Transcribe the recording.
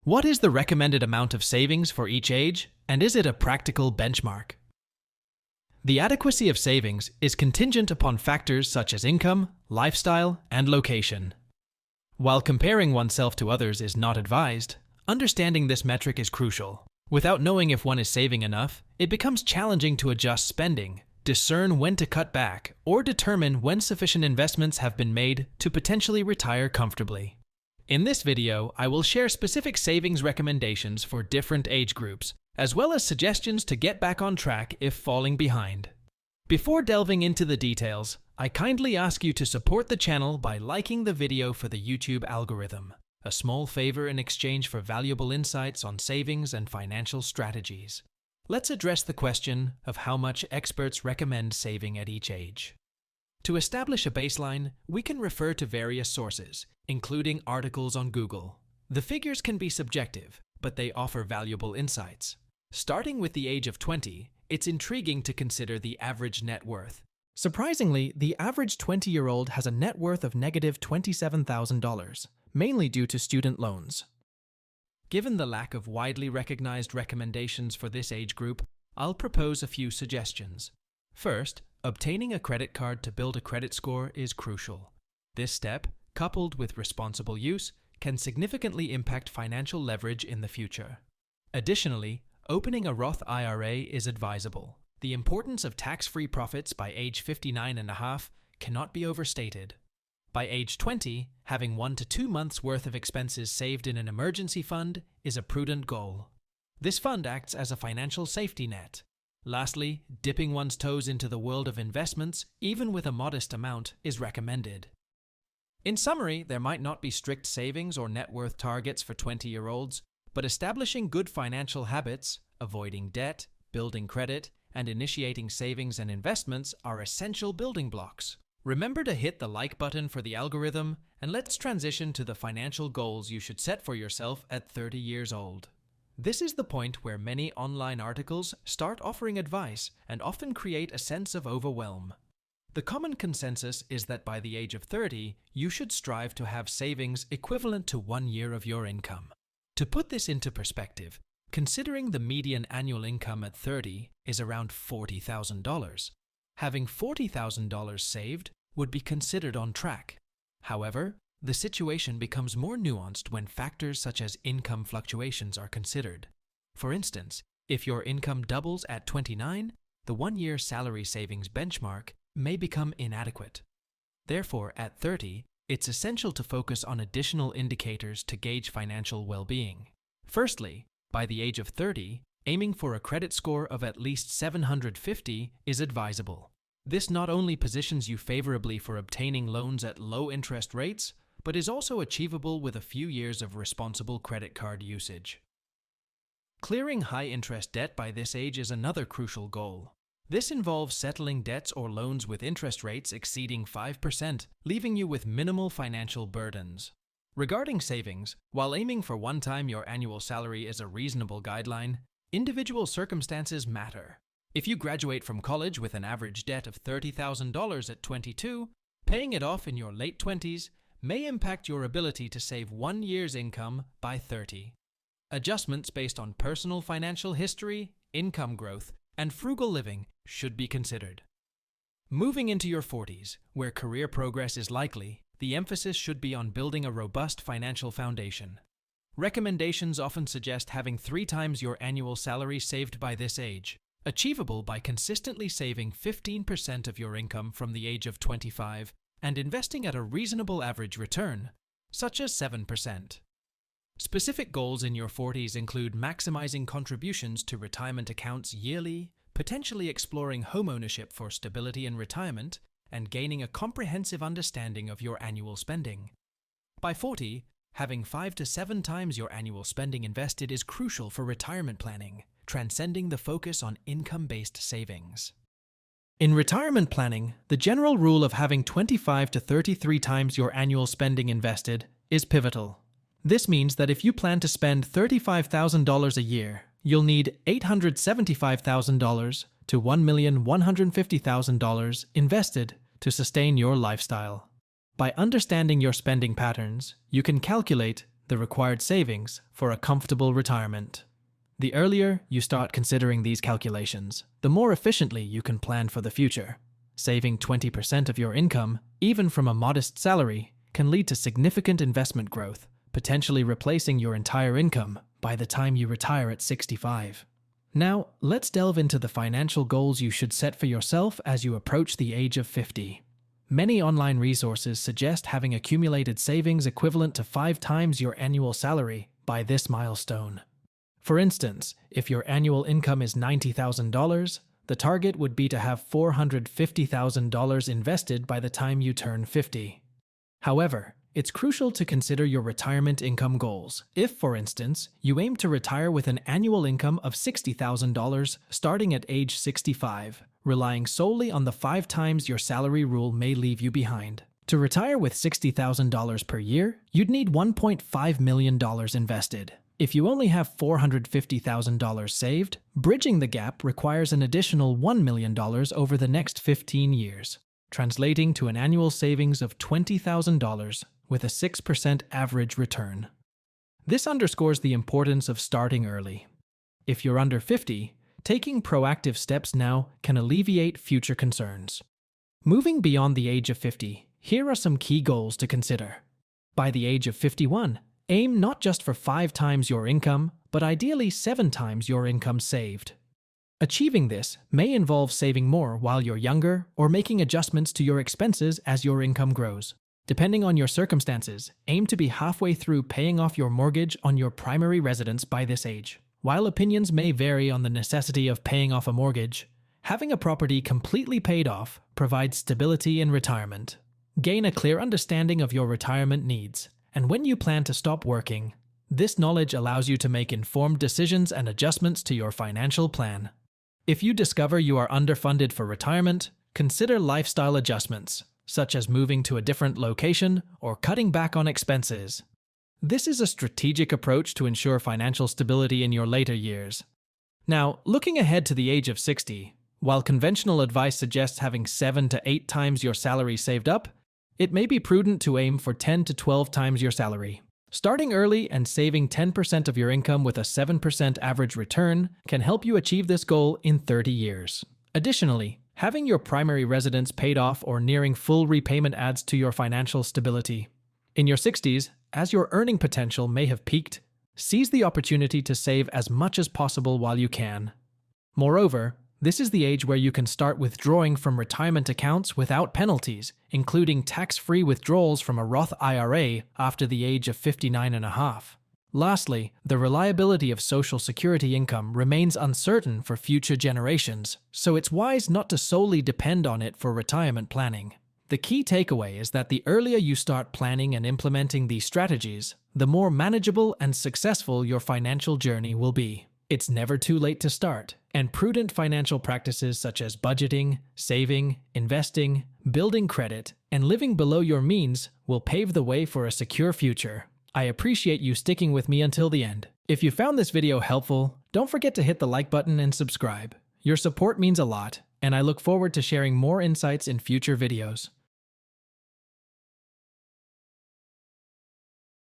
What is the recommended amount of savings for each age, and is it a practical benchmark? The adequacy of savings is contingent upon factors such as income, lifestyle, and location. While comparing oneself to others is not advised, understanding this metric is crucial. Without knowing if one is saving enough, it becomes challenging to adjust spending, discern when to cut back, or determine when sufficient investments have been made to potentially retire comfortably. In this video, I will share specific savings recommendations for different age groups, as well as suggestions to get back on track if falling behind. Before delving into the details, I kindly ask you to support the channel by liking the video for the YouTube algorithm, a small favor in exchange for valuable insights on savings and financial strategies. Let's address the question of how much experts recommend saving at each age. To establish a baseline, we can refer to various sources, including articles on Google. The figures can be subjective, but they offer valuable insights. Starting with the age of 20, it's intriguing to consider the average net worth. Surprisingly, the average 20-year-old has a net worth of negative $27,000, mainly due to student loans. Given the lack of widely recognized recommendations for this age group, I'll propose a few suggestions. First, obtaining a credit card to build a credit score is crucial. This step, coupled with responsible use, can significantly impact financial leverage in the future. Additionally, opening a Roth IRA is advisable. The importance of tax-free profits by age 59.5 cannot be overstated. By age 20, having 1 to 2 months' worth of expenses saved in an emergency fund is a prudent goal. This fund acts as a financial safety net. Lastly, dipping one's toes into the world of investments, even with a modest amount, is recommended. In summary, there might not be strict savings or net worth targets for 20-year-olds, but establishing good financial habits, avoiding debt, building credit, and initiating savings and investments are essential building blocks. Remember to hit the like button for the algorithm, and let's transition to the financial goals you should set for yourself at 30 years old. This is the point where many online articles start offering advice and often create a sense of overwhelm. The common consensus is that by the age of 30, you should strive to have savings equivalent to 1 year of your income. To put this into perspective, considering the median annual income at 30 is around $40,000, having $40,000 saved would be considered on track. However, the situation becomes more nuanced when factors such as income fluctuations are considered. For instance, if your income doubles at 29, the 1-year salary savings benchmark may become inadequate. Therefore, at 30, it's essential to focus on additional indicators to gauge financial well-being. Firstly, by the age of 30, aiming for a credit score of at least 750 is advisable. This not only positions you favorably for obtaining loans at low interest rates, but is also achievable with a few years of responsible credit card usage. Clearing high-interest debt by this age is another crucial goal. This involves settling debts or loans with interest rates exceeding 5%, leaving you with minimal financial burdens. Regarding savings, while aiming for 1 time your annual salary is a reasonable guideline, individual circumstances matter. If you graduate from college with an average debt of $30,000 at 22, paying it off in your late 20s may impact your ability to save 1 year's income by 30. Adjustments based on personal financial history, income growth, and frugal living should be considered. Moving into your 40s, where career progress is likely, the emphasis should be on building a robust financial foundation. Recommendations often suggest having 3 times your annual salary saved by this age, achievable by consistently saving 15% of your income from the age of 25 and investing at a reasonable average return, such as 7%. Specific goals in your 40s include maximizing contributions to retirement accounts yearly, potentially exploring homeownership for stability in retirement, and gaining a comprehensive understanding of your annual spending. By 40, having 5 to 7 times your annual spending invested is crucial for retirement planning, transcending the focus on income-based savings. In retirement planning, the general rule of having 25 to 33 times your annual spending invested is pivotal. This means that if you plan to spend $35,000 a year, you'll need $875,000 to $1,150,000 invested to sustain your lifestyle. By understanding your spending patterns, you can calculate the required savings for a comfortable retirement. The earlier you start considering these calculations, the more efficiently you can plan for the future. Saving 20% of your income, even from a modest salary, can lead to significant investment growth, potentially replacing your entire income by the time you retire at 65. Now, let's delve into the financial goals you should set for yourself as you approach the age of 50. Many online resources suggest having accumulated savings equivalent to 5 times your annual salary by this milestone. For instance, if your annual income is $90,000, the target would be to have $450,000 invested by the time you turn 50. However, it's crucial to consider your retirement income goals. If, for instance, you aim to retire with an annual income of $60,000 starting at age 65, relying solely on the 5 times your salary rule may leave you behind. To retire with $60,000 per year, you'd need $1.5 million invested. If you only have $450,000 saved, bridging the gap requires an additional $1 million over the next 15 years, translating to an annual savings of $20,000 with a 6% average return. This underscores the importance of starting early. If you're under 50, taking proactive steps now can alleviate future concerns. Moving beyond the age of 50, here are some key goals to consider. By the age of 51, aim not just for 5 times your income, but ideally 7 times your income saved. Achieving this may involve saving more while you're younger or making adjustments to your expenses as your income grows. Depending on your circumstances, aim to be halfway through paying off your mortgage on your primary residence by this age. While opinions may vary on the necessity of paying off a mortgage, having a property completely paid off provides stability in retirement. Gain a clear understanding of your retirement needs, and when you plan to stop working, this knowledge allows you to make informed decisions and adjustments to your financial plan. If you discover you are underfunded for retirement, consider lifestyle adjustments, such as moving to a different location or cutting back on expenses. This is a strategic approach to ensure financial stability in your later years. Now, looking ahead to the age of 60, while conventional advice suggests having 7 to 8 times your salary saved up, it may be prudent to aim for 10 to 12 times your salary. Starting early and saving 10% of your income with a 7% average return can help you achieve this goal in 30 years. Additionally, having your primary residence paid off or nearing full repayment adds to your financial stability. In your 60s, as your earning potential may have peaked, seize the opportunity to save as much as possible while you can. Moreover, this is the age where you can start withdrawing from retirement accounts without penalties, including tax-free withdrawals from a Roth IRA after the age of 59.5. Lastly, the reliability of Social Security income remains uncertain for future generations, so it's wise not to solely depend on it for retirement planning. The key takeaway is that the earlier you start planning and implementing these strategies, the more manageable and successful your financial journey will be. It's never too late to start, and prudent financial practices such as budgeting, saving, investing, building credit, and living below your means will pave the way for a secure future. I appreciate you sticking with me until the end. If you found this video helpful, don't forget to hit the like button and subscribe. Your support means a lot, and I look forward to sharing more insights in future videos.